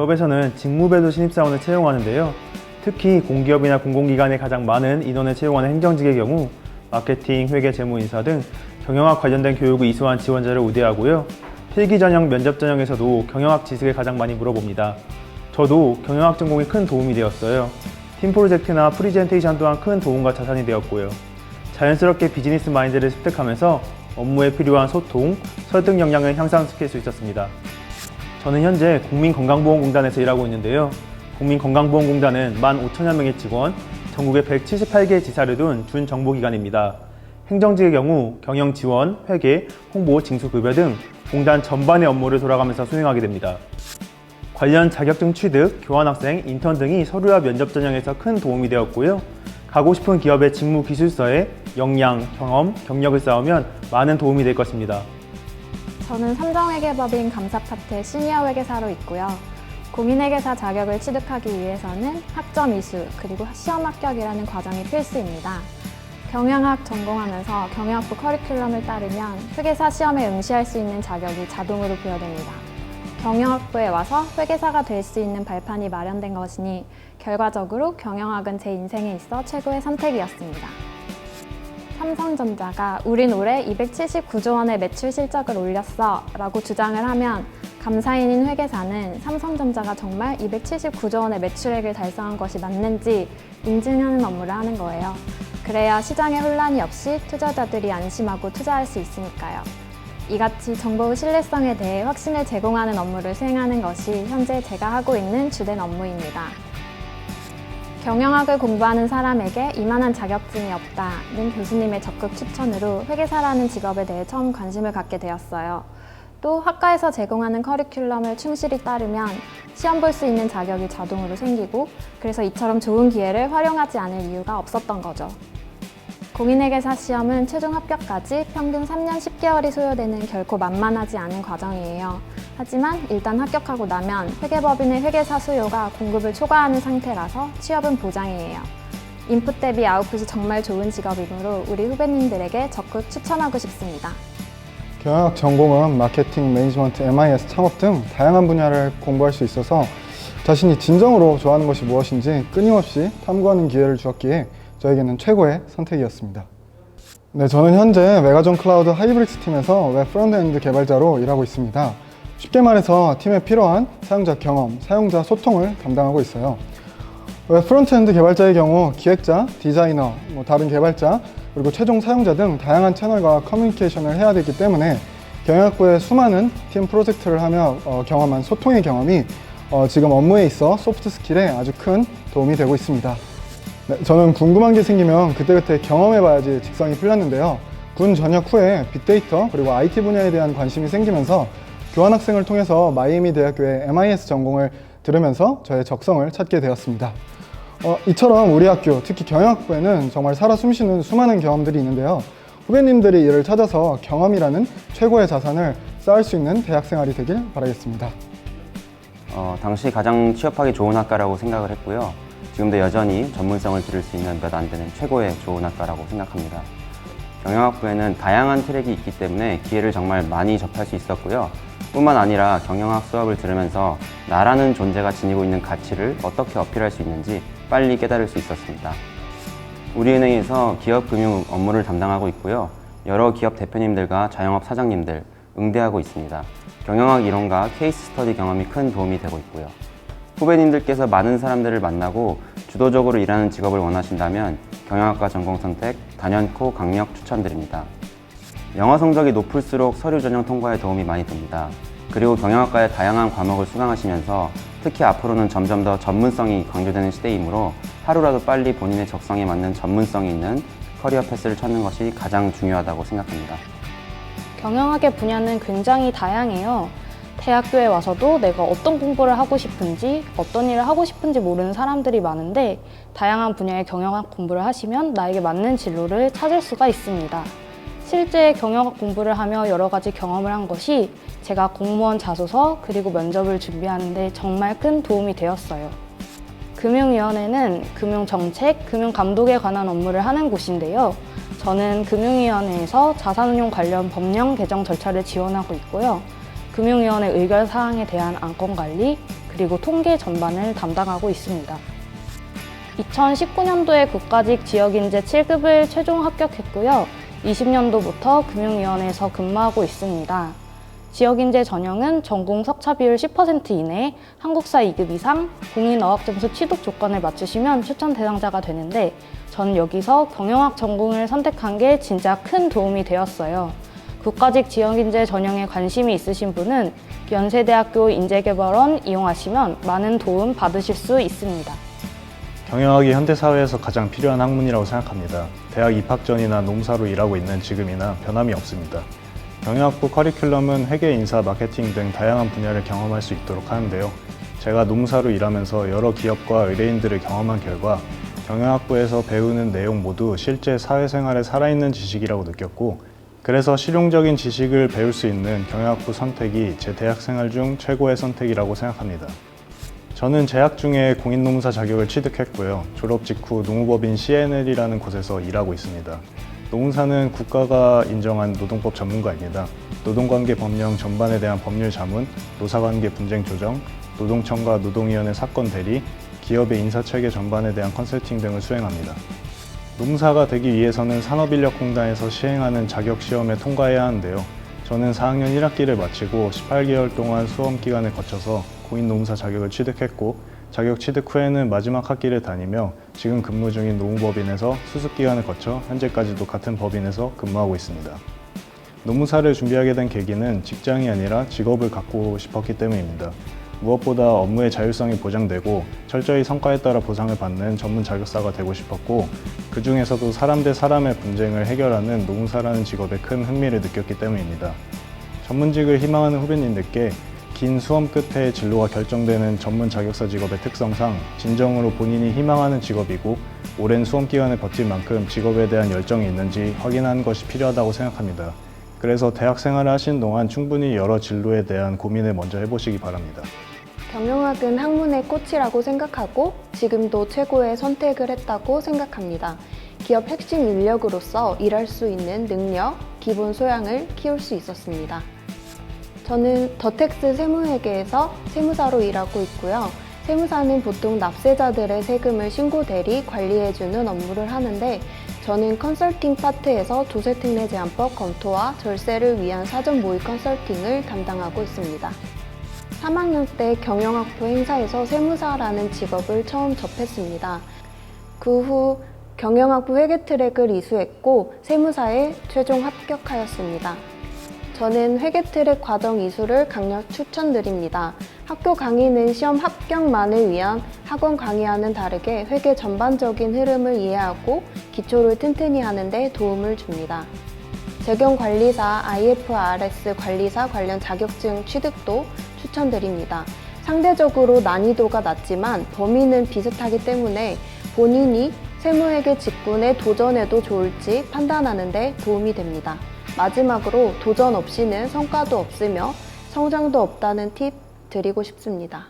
기업에서는 직무별로 신입사원을 채용하는데요. 특히 공기업이나 공공기관에 가장 많은 인원을 채용하는 행정직의 경우 마케팅, 회계, 재무인사 등 경영학 관련된 교육을 이수한 지원자를 우대하고요. 필기 전형, 면접 전형에서도 경영학 지식을 가장 많이 물어봅니다. 저도 경영학 전공이 큰 도움이 되었어요. 팀 프로젝트나 프리젠테이션 또한 큰 도움과 자산이 되었고요. 자연스럽게 비즈니스 마인드를 습득하면서 업무에 필요한 소통, 설득 역량을 향상시킬 수 있었습니다. 저는 현재 국민건강보험공단에서 일하고 있는데요. 국민건강보험공단은 15,000여 명의 직원, 전국에 178개의 지사를 둔 준정보기관입니다. 행정직의 경우 경영지원, 회계, 홍보, 징수급여 등 공단 전반의 업무를 돌아가면서 수행하게 됩니다. 관련 자격증 취득, 교환학생, 인턴 등이 서류와 면접 전형에서 큰 도움이 되었고요. 가고 싶은 기업의 직무 기술서에 역량, 경험, 경력을 쌓으면 많은 도움이 될 것입니다. 저는 삼성회계법인 감사파트의 시니어 회계사로 있고요. 공인회계사 자격을 취득하기 위해서는 학점 이수 그리고 시험 합격이라는 과정이 필수입니다. 경영학 전공하면서 경영학부 커리큘럼을 따르면 회계사 시험에 응시할 수 있는 자격이 자동으로 부여됩니다. 경영학부에 와서 회계사가 될 수 있는 발판이 마련된 것이니 결과적으로 경영학은 제 인생에 있어 최고의 선택이었습니다. 삼성전자가 우린 올해 279조 원의 매출 실적을 올렸어 라고 주장을 하면 감사인인 회계사는 삼성전자가 정말 279조 원의 매출액을 달성한 것이 맞는지 인증하는 업무를 하는 거예요. 그래야 시장에 혼란이 없이 투자자들이 안심하고 투자할 수 있으니까요. 이같이 정보의 신뢰성에 대해 확신을 제공하는 업무를 수행하는 것이 현재 제가 하고 있는 주된 업무입니다. 경영학을 공부하는 사람에게 이만한 자격증이 없다는 교수님의 적극 추천으로 회계사라는 직업에 대해 처음 관심을 갖게 되었어요. 또 학과에서 제공하는 커리큘럼을 충실히 따르면 시험 볼 수 있는 자격이 자동으로 생기고 그래서 이처럼 좋은 기회를 활용하지 않을 이유가 없었던 거죠. 공인회계사 시험은 최종 합격까지 평균 3년 10개월이 소요되는 결코 만만하지 않은 과정이에요. 하지만 일단 합격하고 나면 회계법인의 회계사 수요가 공급을 초과하는 상태라서 취업은 보장이에요. 인풋 대비 아웃풋이 정말 좋은 직업이므로 우리 후배님들에게 적극 추천하고 싶습니다. 경영학 전공은 마케팅, 매니지먼트, MIS, 창업 등 다양한 분야를 공부할 수 있어서 자신이 진정으로 좋아하는 것이 무엇인지 끊임없이 탐구하는 기회를 주었기에 저에게는 최고의 선택이었습니다. 네, 저는 현재 메가존 클라우드 하이브릭스 팀에서 웹 프론트엔드 개발자로 일하고 있습니다. 쉽게 말해서 팀에 필요한 사용자 경험, 사용자 소통을 담당하고 있어요. 웹 프론트엔드 개발자의 경우 기획자, 디자이너, 다른 개발자, 그리고 최종 사용자 등 다양한 채널과 커뮤니케이션을 해야 되기 때문에 경영학부의 수많은 팀 프로젝트를 하며 경험한 소통의 경험이 지금 업무에 있어 소프트 스킬에 아주 큰 도움이 되고 있습니다. 네, 저는 궁금한 게 생기면 그때그때 경험해봐야지 직성이 풀렸는데요. 군 전역 후에 빅데이터 그리고 IT 분야에 대한 관심이 생기면서 교환학생을 통해서 마이애미 대학교의 MIS 전공을 들으면서 저의 적성을 찾게 되었습니다. 이처럼 우리 학교, 특히 경영학부에는 정말 살아 숨쉬는 수많은 경험들이 있는데요. 후배님들이 이를 찾아서 경험이라는 최고의 자산을 쌓을 수 있는 대학생활이 되길 바라겠습니다. 당시 가장 취업하기 좋은 학과라고 생각을 했고요. 지금도 여전히 전문성을 기를 수 있는 몇 안 되는 최고의 좋은 학과라고 생각합니다. 경영학부에는 다양한 트랙이 있기 때문에 기회를 정말 많이 접할 수 있었고요. 뿐만 아니라 경영학 수업을 들으면서 나라는 존재가 지니고 있는 가치를 어떻게 어필할 수 있는지 빨리 깨달을 수 있었습니다. 우리은행에서 기업금융 업무를 담당하고 있고요. 여러 기업 대표님들과 자영업 사장님들 응대하고 있습니다. 경영학 이론과 케이스 스터디 경험이 큰 도움이 되고 있고요. 후배님들께서 많은 사람들을 만나고 주도적으로 일하는 직업을 원하신다면 경영학과 전공 선택 단연코 강력 추천드립니다. 영어 성적이 높을수록 서류 전형 통과에 도움이 많이 됩니다. 그리고 경영학과의 다양한 과목을 수강하시면서 특히 앞으로는 점점 더 전문성이 강조되는 시대이므로 하루라도 빨리 본인의 적성에 맞는 전문성이 있는 커리어 패스를 찾는 것이 가장 중요하다고 생각합니다. 경영학의 분야는 굉장히 다양해요. 대학교에 와서도 내가 어떤 공부를 하고 싶은지, 어떤 일을 하고 싶은지 모르는 사람들이 많은데 다양한 분야의 경영학 공부를 하시면 나에게 맞는 진로를 찾을 수가 있습니다. 실제 경영학 공부를 하며 여러 가지 경험을 한 것이 제가 공무원 자소서 그리고 면접을 준비하는 데 정말 큰 도움이 되었어요. 금융위원회는 금융정책, 금융감독에 관한 업무를 하는 곳인데요. 저는 금융위원회에서 자산운용 관련 법령 개정 절차를 지원하고 있고요. 금융위원회 의결사항에 대한 안건관리, 그리고 통계 전반을 담당하고 있습니다. 2019년도에 국가직 지역인재 7급을 최종 합격했고요. 20년도부터 금융위원회에서 근무하고 있습니다. 지역인재 전형은 전공 석차 비율 10% 이내, 한국사 2급 이상, 공인어학점수 취득 조건을 맞추시면 추천 대상자가 되는데 전 여기서 경영학 전공을 선택한 게 진짜 큰 도움이 되었어요. 국가직 지역인재 전형에 관심이 있으신 분은 연세대학교 인재개발원 이용하시면 많은 도움 받으실 수 있습니다. 경영학이 현대사회에서 가장 필요한 학문이라고 생각합니다. 대학 입학 전이나 농사로 일하고 있는 지금이나 변함이 없습니다. 경영학부 커리큘럼은 회계, 인사, 마케팅 등 다양한 분야를 경험할 수 있도록 하는데요. 제가 농사로 일하면서 여러 기업과 의뢰인들을 경험한 결과 경영학부에서 배우는 내용 모두 실제 사회생활에 살아있는 지식이라고 느꼈고, 그래서 실용적인 지식을 배울 수 있는 경영학부 선택이 제 대학생활 중 최고의 선택이라고 생각합니다. 저는 재학 중에 공인노무사 자격을 취득했고요. 졸업 직후 노무법인 CNL이라는 곳에서 일하고 있습니다. 노무사는 국가가 인정한 노동법 전문가입니다. 노동관계 법령 전반에 대한 법률 자문, 노사관계 분쟁 조정, 노동청과 노동위원회 사건 대리, 기업의 인사체계 전반에 대한 컨설팅 등을 수행합니다. 노무사가 되기 위해서는 산업인력공단에서 시행하는 자격시험에 통과해야 하는데요. 저는 4학년 1학기를 마치고 18개월 동안 수험 기간을 거쳐서 공인노무사 자격을 취득했고, 자격 취득 후에는 마지막 학기를 다니며 지금 근무 중인 노무법인에서 수습기간을 거쳐 현재까지도 같은 법인에서 근무하고 있습니다. 노무사를 준비하게 된 계기는 직장이 아니라 직업을 갖고 싶었기 때문입니다. 무엇보다 업무의 자율성이 보장되고 철저히 성과에 따라 보상을 받는 전문 자격사가 되고 싶었고, 그 중에서도 사람 대 사람의 분쟁을 해결하는 노무사라는 직업에 큰 흥미를 느꼈기 때문입니다. 전문직을 희망하는 후배님들께 긴 수험 끝에 진로가 결정되는 전문 자격사 직업의 특성상 진정으로 본인이 희망하는 직업이고 오랜 수험 기간을 버틸 만큼 직업에 대한 열정이 있는지 확인하는 것이 필요하다고 생각합니다. 그래서 대학 생활을 하시는 동안 충분히 여러 진로에 대한 고민을 먼저 해보시기 바랍니다. 경영학은 학문의 꽃이라고 생각하고 지금도 최고의 선택을 했다고 생각합니다. 기업 핵심 인력으로서 일할 수 있는 능력, 기본 소양을 키울 수 있었습니다. 저는 더텍스 세무회계에서 세무사로 일하고 있고요. 세무사는 보통 납세자들의 세금을 신고 대리, 관리해주는 업무를 하는데 저는 컨설팅 파트에서 조세특례 제한법 검토와 절세를 위한 사전 모의 컨설팅을 담당하고 있습니다. 3학년 때 경영학부 행사에서 세무사라는 직업을 처음 접했습니다. 그 후 경영학부 회계 트랙을 이수했고 세무사에 최종 합격하였습니다. 저는 회계 트랙 과정 이수를 강력 추천드립니다. 학교 강의는 시험 합격만을 위한 학원 강의와는 다르게 회계 전반적인 흐름을 이해하고 기초를 튼튼히 하는 데 도움을 줍니다. 재경관리사, IFRS 관리사 관련 자격증 취득도 추천드립니다. 상대적으로 난이도가 낮지만 범위는 비슷하기 때문에 본인이 세무회계 직군에 도전해도 좋을지 판단하는 데 도움이 됩니다. 마지막으로 도전 없이는 성과도 없으며 성장도 없다는 팁 드리고 싶습니다.